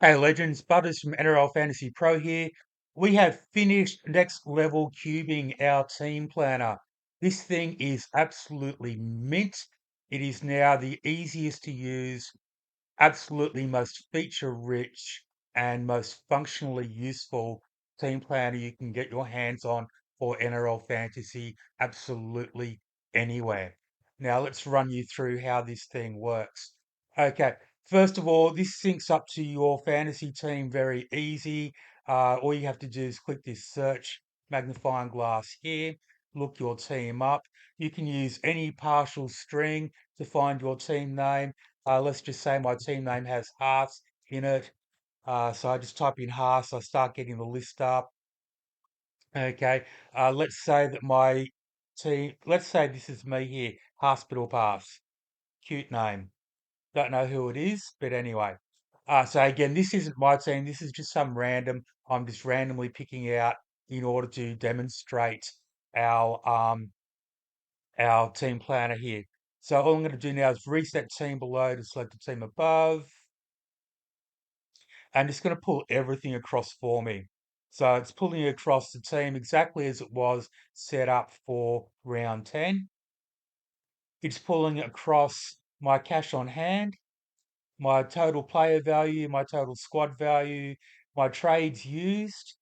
Hey legends, Butters from NRL Fantasy Pro here. We have finished next level cubing our team planner. This thing is absolutely mint. It is now the easiest to use, absolutely most feature rich, and most functionally useful team planner you can get your hands on for NRL Fantasy absolutely anywhere. Now let's run you through how this thing works. Okay, first of all, this syncs up to your fantasy team very easy. All you have to do is click this search magnifying glass here, look your team up. You can use any partial string to find your team name. Let's just say my team name has Hearts in it. So I just type in Hearts, I start getting the list up. Okay. Let's say that my team, let's say this is me here, Hospital Pass. Cute name. Don't know who it is, but anyway. So again, this isn't my team. This is just some random, I'm just randomly picking out in order to demonstrate our um our team planner here. So all I'm going to do now is reset team below to select the team above. And it's going to pull everything across for me. So it's pulling across the team exactly as it was set up for round 10. It's pulling across my cash on hand, my total player value, my total squad value, my trades used.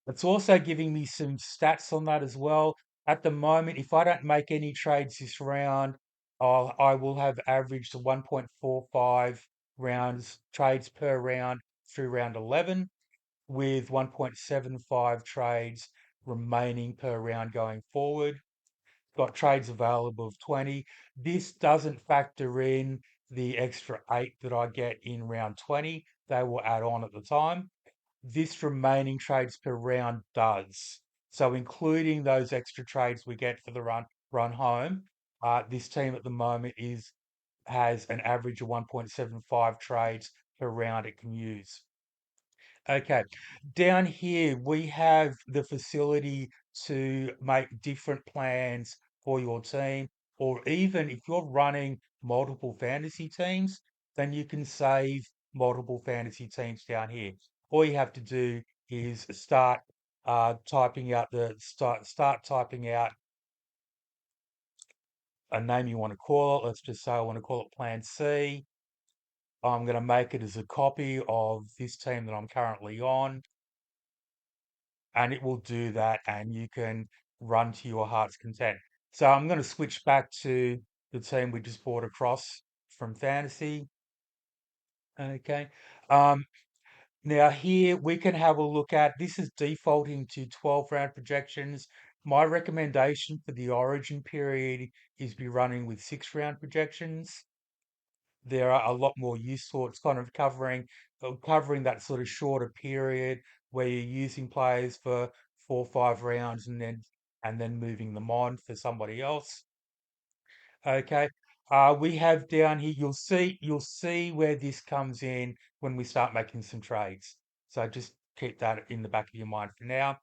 It's also giving me some stats on that as well. At the moment, if I don't make any trades this round, I will have averaged 1.45 rounds trades per round through round 11, with 1.75 trades remaining per round going forward. Got trades available of 20. This doesn't factor in the extra 8 that I get in round 20. They will add on at the time. This remaining trades per round does. So including those extra trades we get for the run home, this team at the moment is has an average of 1.75 trades per round it can use. Okay, down here we have the facility to make different plans for your team, or even if you're running multiple fantasy teams, then you can save multiple fantasy teams down here. All you have to do is start typing out a name you want to call it. Let's just say I want to call it Plan C. I'm going to make it as a copy of this team that I'm currently on, and it will do that, and you can run to your heart's content. So I'm going to switch back to the team we just brought across from fantasy. Okay. Um, Now here we can have a look at, this is defaulting to 12 round projections. My recommendation for the origin period is be running with 6 round projections. There are a lot more useful. It's kind of covering that sort of shorter period where you're using players for 4 or 5 rounds and then moving them on for somebody else. Okay. We have down here, you'll see where this comes in when we start making some trades. So just keep that in the back of your mind for now.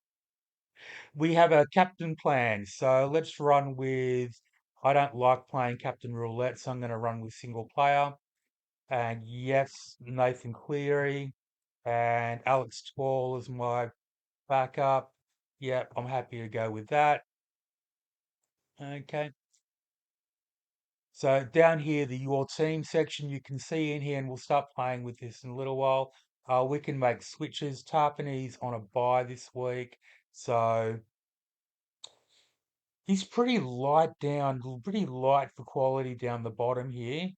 We have a captain plan. So let's run with, I don't like playing captain roulette, so I'm going to run with single player. And yes, Nathan Cleary and Alex Twall is my backup. Yep, I'm happy to go with that. Okay. So down here, the Your Team section, you can see in here, and we'll start playing with this in a little while. We can make switches. Tarpany's on a bye this week. So he's pretty light for quality down the bottom here.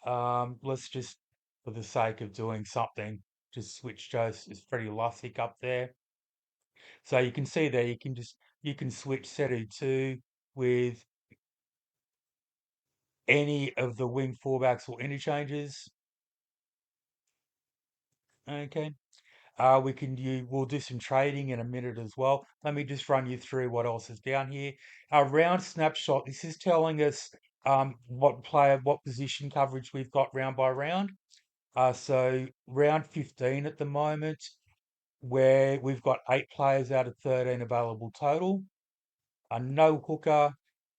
Let's just, for the sake of doing something, just switch Joe. It's Freddie Lussick up there. So you can see there, you can switch Setu 2 with any of the wing fullbacks or interchanges. Okay. We'll do some trading in a minute as well. Let me just run you through what else is down here. Our round snapshot, this is telling us what position coverage we've got round by round. So round 15 at the moment, where we've got 8 players out of 13 available total. A no hooker.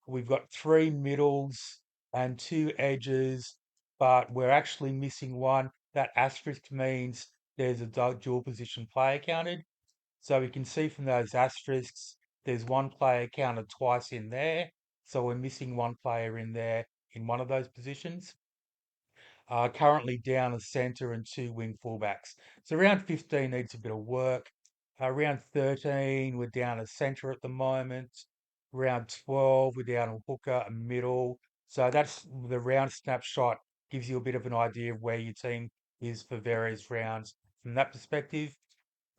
We've got 3 middles and 2 edges, but we're actually missing one. That asterisk means there's a dual position player counted. So we can see from those asterisks, there's one player counted twice in there. So we're missing one player in there in one of those positions. Currently down a centre and two wing fullbacks. So round 15 needs a bit of work. Round 13, we're down a centre at the moment. Round 12, we're down a hooker, a middle. So that's the round snapshot, gives you a bit of an idea of where your team is for various rounds from that perspective.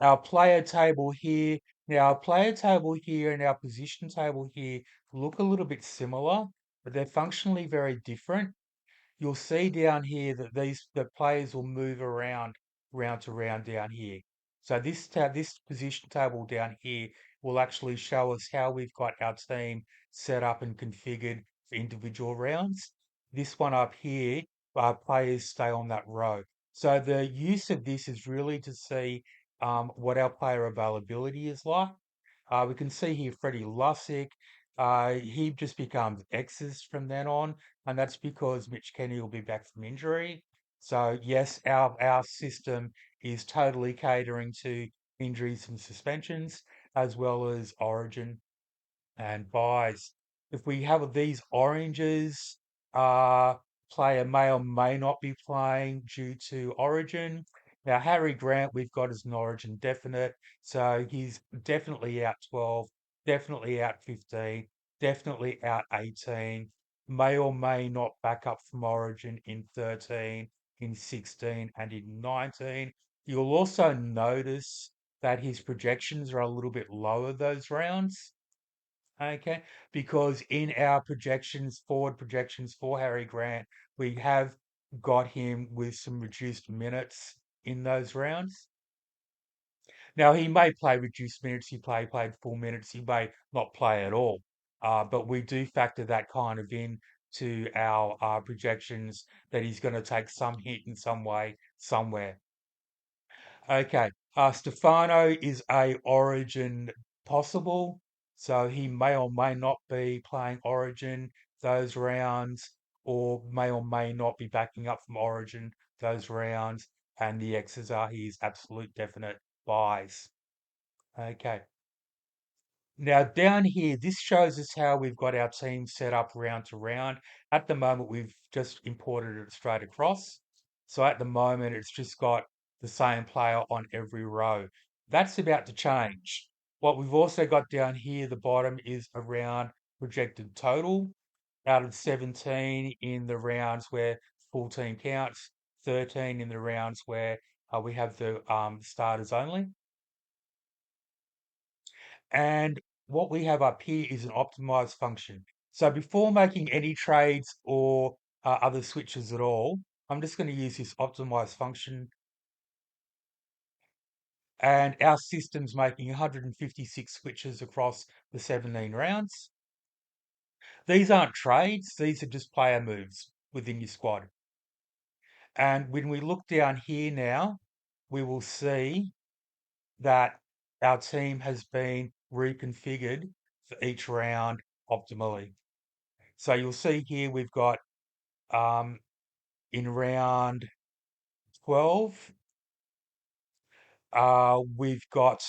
Our player table here, now our player table here and our position table here look a little bit similar, but they're functionally very different. You'll see down here that the players will move around round to round down here. So this position table down here will actually show us how we've got our team set up and configured for individual rounds. This one up here, players stay on that row. So the use of this is really to see what our player availability is like. We can see here Freddie Lussick. He just becomes X's from then on, and that's because Mitch Kenny will be back from injury. So yes, our system is totally catering to injuries and suspensions, as well as Origin and buys. If we have these oranges, uh, player may or may not be playing due to Origin. Now, Harry Grant, we've got as an Origin definite, so he's definitely out 12, definitely out 15, definitely out 18, may or may not back up from Origin in 13, in 16, and in 19. You'll also notice that his projections are a little bit lower those rounds. Okay, because in our projections, forward projections for Harry Grant, we have got him with some reduced minutes in those rounds. Now, he may play reduced minutes, played full minutes, he may not play at all. But we do factor that kind of in to our projections that he's going to take some hit in some way, somewhere. Okay. Stefano is a Origin possible, so he may or may not be playing Origin those rounds, or may not be backing up from Origin those rounds. And the X's are his absolute definite buys. Okay. Now down here, this shows us how we've got our team set up round to round. At the moment, we've just imported it straight across. So at the moment, it's just got the same player on every row. That's about to change. What we've also got down here, the bottom is around projected total out of 17 in the rounds where full team counts, 13 in the rounds where we have the starters only. And what we have up here is an optimized function. So before making any trades or other switches at all, I'm just going to use this optimized function. And our system's making 156 switches across the 17 rounds. These aren't trades, these are just player moves within your squad. And when we look down here now, we will see that our team has been reconfigured for each round optimally. So you'll see here we've got um, in round 12, we've got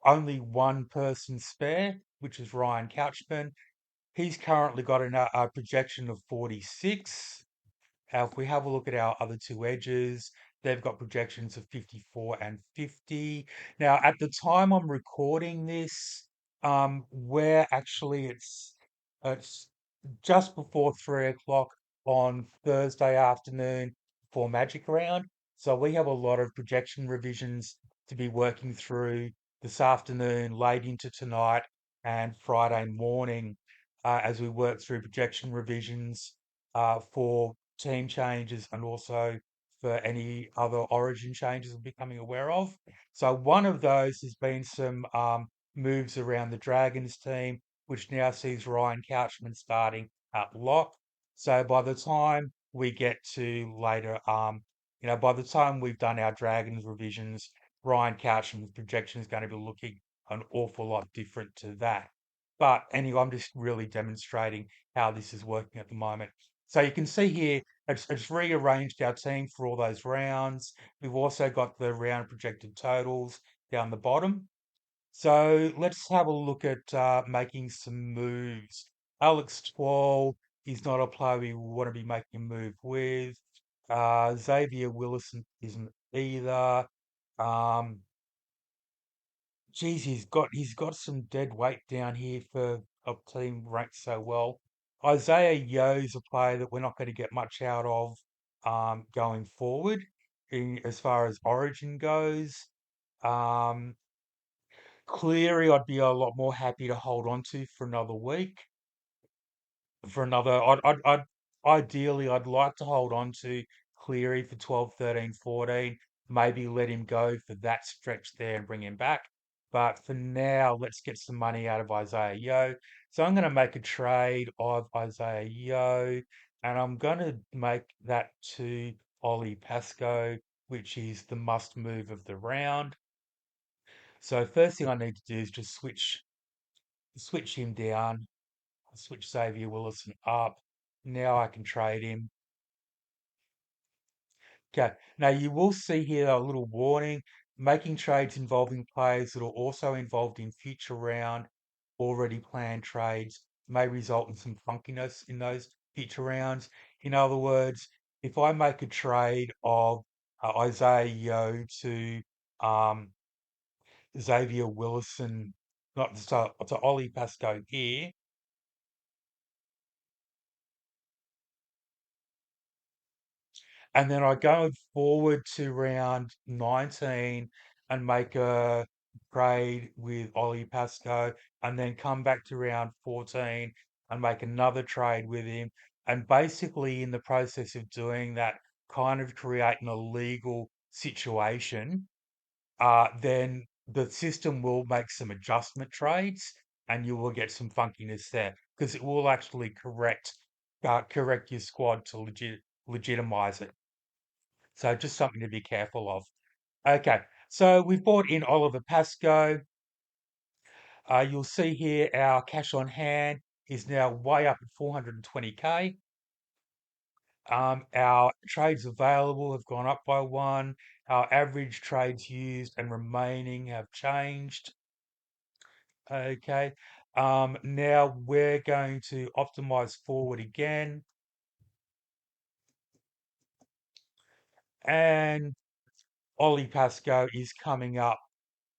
only one person spare, which is Ryan Couchman. He's currently got a projection of 46. If we have a look at our other two edges, they've got projections of 54 and 50. Now, at the time I'm recording this, where actually it's just before 3 o'clock on Thursday afternoon for Magic Round. So we have a lot of projection revisions to be working through this afternoon, late into tonight, and Friday morning as we work through projection revisions for team changes and also for any other origin changes we're becoming aware of. So one of those has been some moves around the Dragons team, which now sees Ryan Couchman starting at lock. So by the time we get to later, by the time we've done our Dragons revisions, Ryan Couchman's projection is going to be looking an awful lot different to that. But anyway, I'm just really demonstrating how this is working at the moment. So you can see here it's rearranged our team for all those rounds. We've also got the round projected totals down the bottom. So let's have a look at making some moves. Alex Twal is not a player we want to be making a move with. Xavier Willison isn't either. Um, Geez, he's got some dead weight down here for a team ranked so well. Isaiah Yo's a player that we're not going to get much out of going forward as far as Origin goes. Um, Cleary, I'd be a lot more happy to hold on to for another week. For another, ideally, I'd like to hold on to Cleary for 12, 13, 14. Maybe let him go for that stretch there and bring him back. But for now, let's get some money out of Isaiah Yo. So I'm going to make a trade of Isaiah Yo, and I'm going to make that to Ollie Pascoe, which is the must move of the round. So first thing I need to do is just switch him down, switch Xavier Willison up. Now I can trade him. Okay. Now you will see here a little warning. Making trades involving players that are also involved in future round already planned trades may result in some funkiness in those future rounds. In other words, if I make a trade of Isaiah Yo to um, Xavier Willison, not to Ollie Pascoe here, and then I go forward to round 19 and make a trade with Ollie Pascoe, and then come back to round 14 and make another trade with him. And basically, in the process of doing that, kind of creating a legal situation, then the system will make some adjustment trades and you will get some funkiness there because it will actually correct your squad to legitimize it. So just something to be careful of. Okay, so we've brought in Oliver Pascoe. You'll see here our cash on hand is now way up at 420k. Our trades available have gone up by one. Our average trades used and remaining have changed. Okay. Now we're going to optimize forward again. And Ollie Pascoe is coming up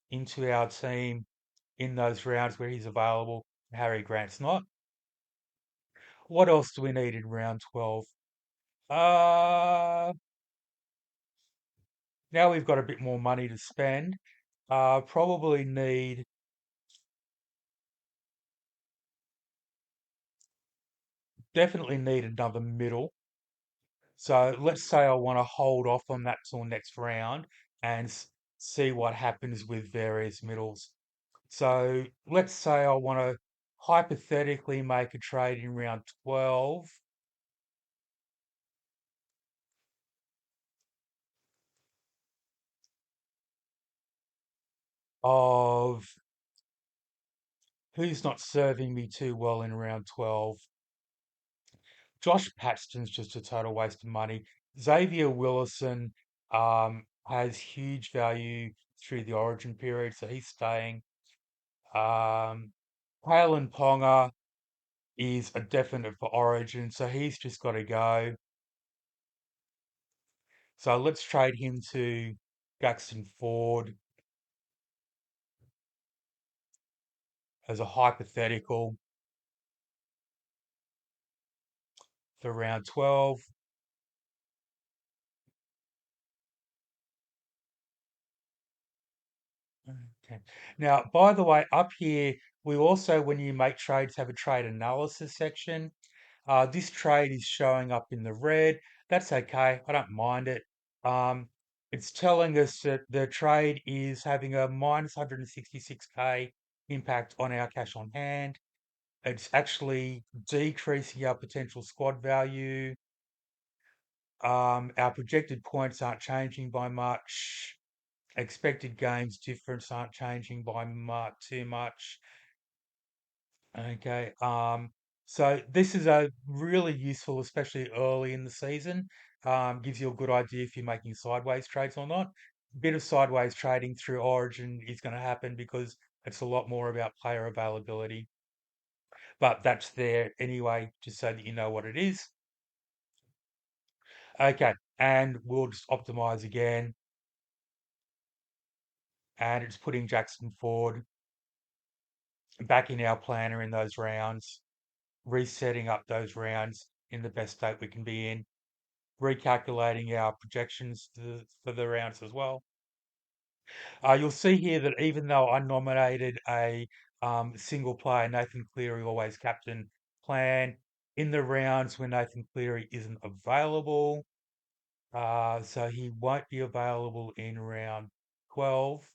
into our team in those rounds where he's available. Harry Grant's not. What else do we need in round 12? Uh, Now we've got a bit more money to spend. Probably definitely need another middle. So let's say I want to hold off on that till next round and see what happens with various middles. So let's say I want to hypothetically make a trade in round 12 of who's not serving me too well in round 12. Josh Paxton's just a total waste of money. Xavier Willison has huge value through the origin period, so he's staying. Um, Kalen Ponga is a definite for origin, so he's just got to go. So let's trade him to Jackson Ford as a hypothetical for round 12. Okay. Now, by the way, up here, we also, when you make trades, have a trade analysis section. This trade is showing up in the red. That's okay. I don't mind it. Um, it's telling us that the trade is having a minus 166k impact on our cash on hand. It's actually decreasing our potential squad value. Our projected points aren't changing by much. Expected games difference aren't changing by too much. Okay. So this is a really useful, especially early in the season. Gives you a good idea if you're making sideways trades or not. Bit of sideways trading through Origin is going to happen because it's a lot more about player availability. But that's there anyway, just so that you know what it is. Okay, and we'll just optimize again, and it's putting Jackson Ford back in our planner in those rounds, resetting up those rounds in the best state we can be in, recalculating our projections for the rounds as well. You'll see here that even though I nominated a single player, Nathan Cleary always captain plan, in the rounds when Nathan Cleary isn't available, so he won't be available in round 12.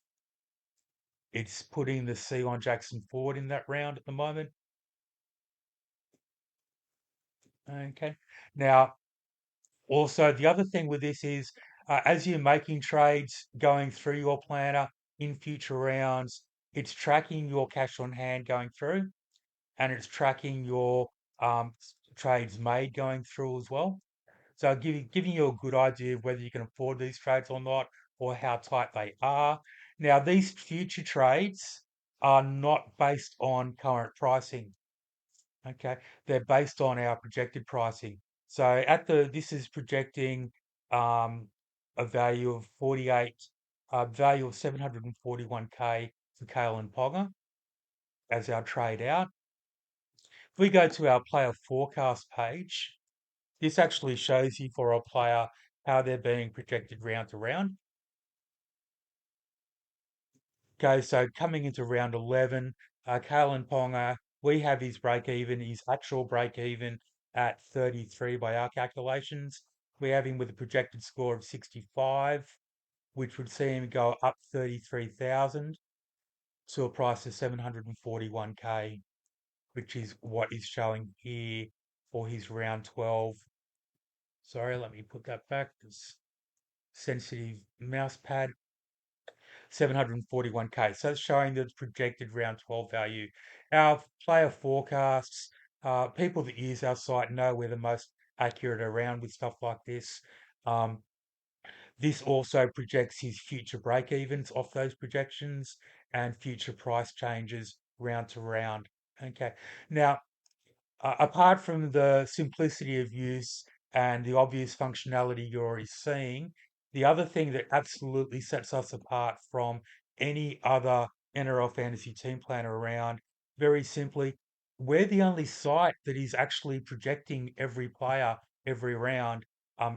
It's putting the C on Jackson Ford in that round at the moment. Okay. Now, also, the other thing with this is as you're making trades going through your planner in future rounds, it's tracking your cash on hand going through and it's tracking your trades made going through as well. So giving you a good idea of whether you can afford these trades or not, or how tight they are. Now, these future trades are not based on current pricing. Okay, they're based on our projected pricing. So this is projecting um, a value of 48, value of 741K for Kale and Ponga as our trade out. If we go to our player forecast page, this actually shows you for a player how they're being projected round to round. Okay, so coming into round 11, Kalen Ponga, we have his actual break even at 33 by our calculations. We have him with a projected score of 65, which would see him go up 33,000 to a price of 741K, which is what is showing here for his round 12. Sorry, let me put that back. It's sensitive mouse pad. 741K. So it's showing the projected round 12 value. Our player forecasts, people that use our site know we're the most accurate around with stuff like this. Um, this also projects his future break evens off those projections and future price changes round to round. Okay. Now, apart from the simplicity of use and the obvious functionality you're already seeing, the other thing that absolutely sets us apart from any other NRL fantasy team planner around, very simply, we're the only site that is actually projecting every player every round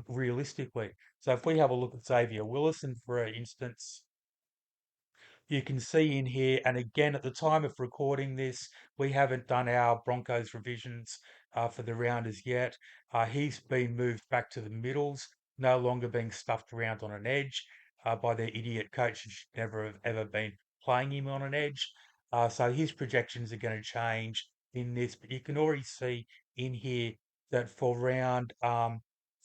realistically. So if we have a look at Xavier Willison, for instance, you can see in here, and again, at the time of recording this, we haven't done our Broncos revisions for the rounders yet. He's been moved back to the middles, no longer being stuffed around on an edge by their idiot coach who should never have ever been playing him on an edge. So his projections are going to change in this, but you can already see in here that for round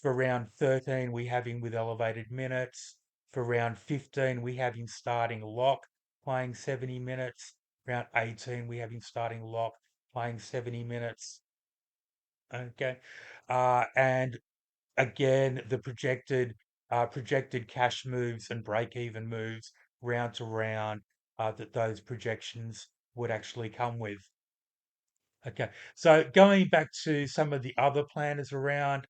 13 we have him with elevated minutes. For round 15 we have him starting lock playing 70 minutes. Round 18, we have him starting lock, playing 70 minutes. Okay. And again, the projected cash moves and break even moves round to round that those projections would actually come with. Okay, so going back to some of the other planners around,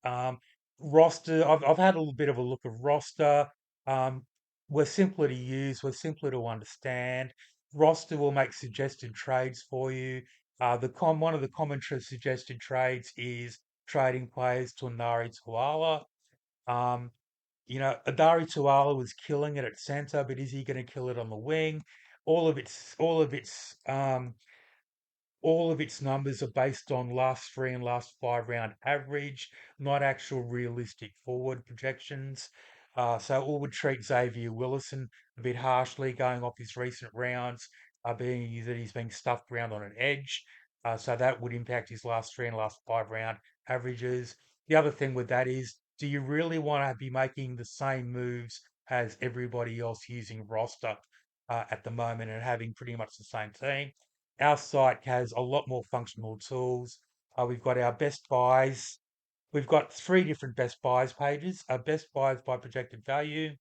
roster, I've had a little bit of a look at roster. Um, we're simpler to use, we're simpler to understand. Roster will make suggested trades for you. One of the suggested trades is trading players to Nari Tuala. Um, Adari Tuala was killing it at centre, but is he going to kill it on the wing? All of its numbers are based on last 3 and last 5 round average, not actual realistic forward projections. So it would treat Xavier Willison a bit harshly going off his recent rounds, being that he's being stuffed around on an edge. So that would impact his last 3 and last 5 round averages. The other thing with that is, do you really want to be making the same moves as everybody else using roster at the moment and having pretty much the same team? Our site has a lot more functional tools. We've got our best buys. We've got three different best buys pages. Our best buys by projected value,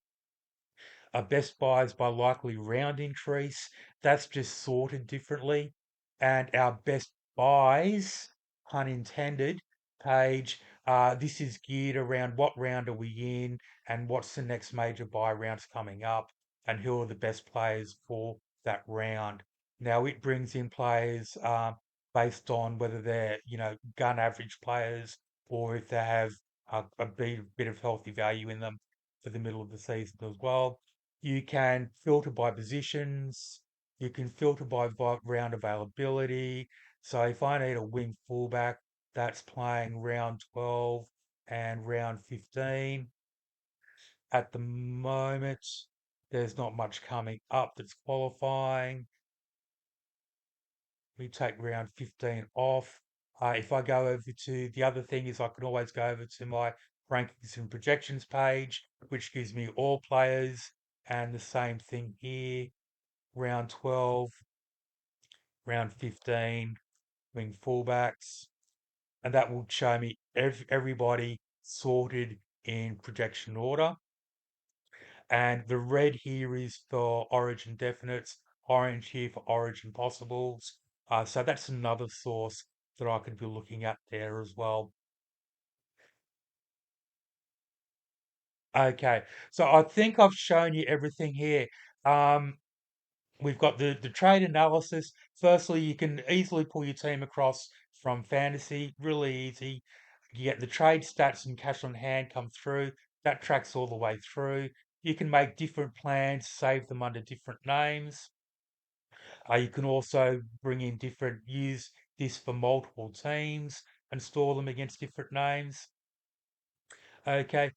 best buys by likely round increase. That's just sorted differently. And our best buys, pun intended, page. This is geared around what round are we in and what's the next major buy rounds coming up and who are the best players for that round. Now it brings in players based on whether they're, gun average players or if they have a bit of healthy value in them for the middle of the season as well. You can filter by positions. You can filter by round availability. So if I need a wing fullback that's playing round 12 and round 15, at the moment, there's not much coming up that's qualifying. We take round 15 off. If I go over to the other thing is I can always go over to my rankings and projections page, which gives me all players and the same thing here round 12, round 15, wing fullbacks, and that will show me everybody sorted in projection order. And the red here is for origin definites, orange here for origin possibles. So that's another source that I could be looking at there as well. Okay, so I think I've shown you everything here. Um, We've got the trade analysis. Firstly, you can easily pull your team across from fantasy, really easy. You get the trade stats and cash on hand come through. That tracks all the way through. You can make different plans, save them under different names. You can also bring in use this for multiple teams and store them against different names. Okay.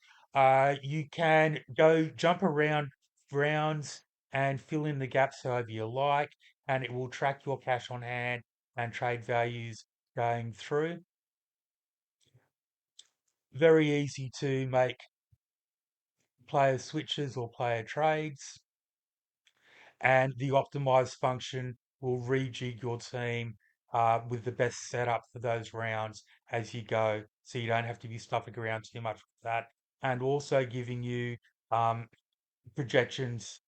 You can go jump around rounds and fill in the gaps however you like, and it will track your cash on hand and trade values going through. Very easy to make player switches or player trades, and the optimize function will rejig your team with the best setup for those rounds as you go, so you don't have to be stuffing around too much with that, and also giving you um,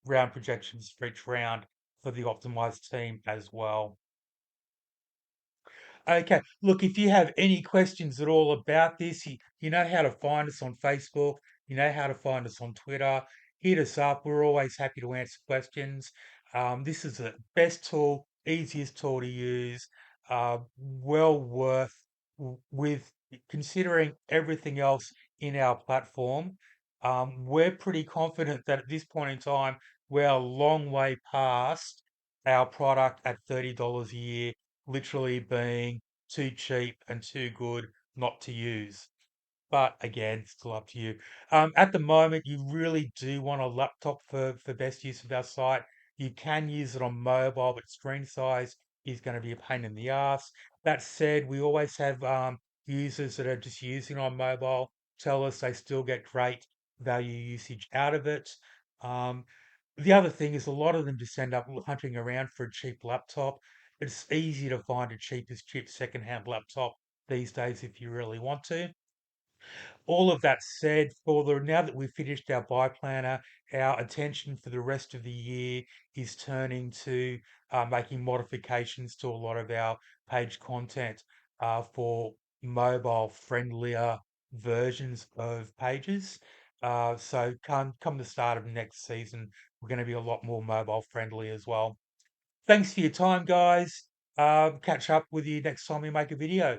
round projections for each round for the optimized team as well. Okay, look, if you have any questions at all about this, you know how to find us on Facebook, you know how to find us on Twitter. Hit us up. We're always happy to answer questions. This is the best tool, easiest tool to use, well worth with considering everything else in our platform. We're pretty confident that at this point in time, we're a long way past our product at $30 a year literally being too cheap and too good not to use. But again, still up to you. At the moment, you really do want a laptop for best use of our site. You can use it on mobile, but screen size is going to be a pain in the ass. That said, we always have users that are just using on mobile tell us they still get great value usage out of it. Um, the other thing is a lot of them just end up hunting around for a cheap laptop. It's easy to find a cheap secondhand laptop these days if you really want to. All of that said, now that we've finished our buy planner, our attention for the rest of the year is turning to making modifications to a lot of our page content for mobile friendlier versions of pages. So come the start of next season, we're going to be a lot more mobile friendly as well. Thanks for your time, guys. Catch up with you next time we make a video.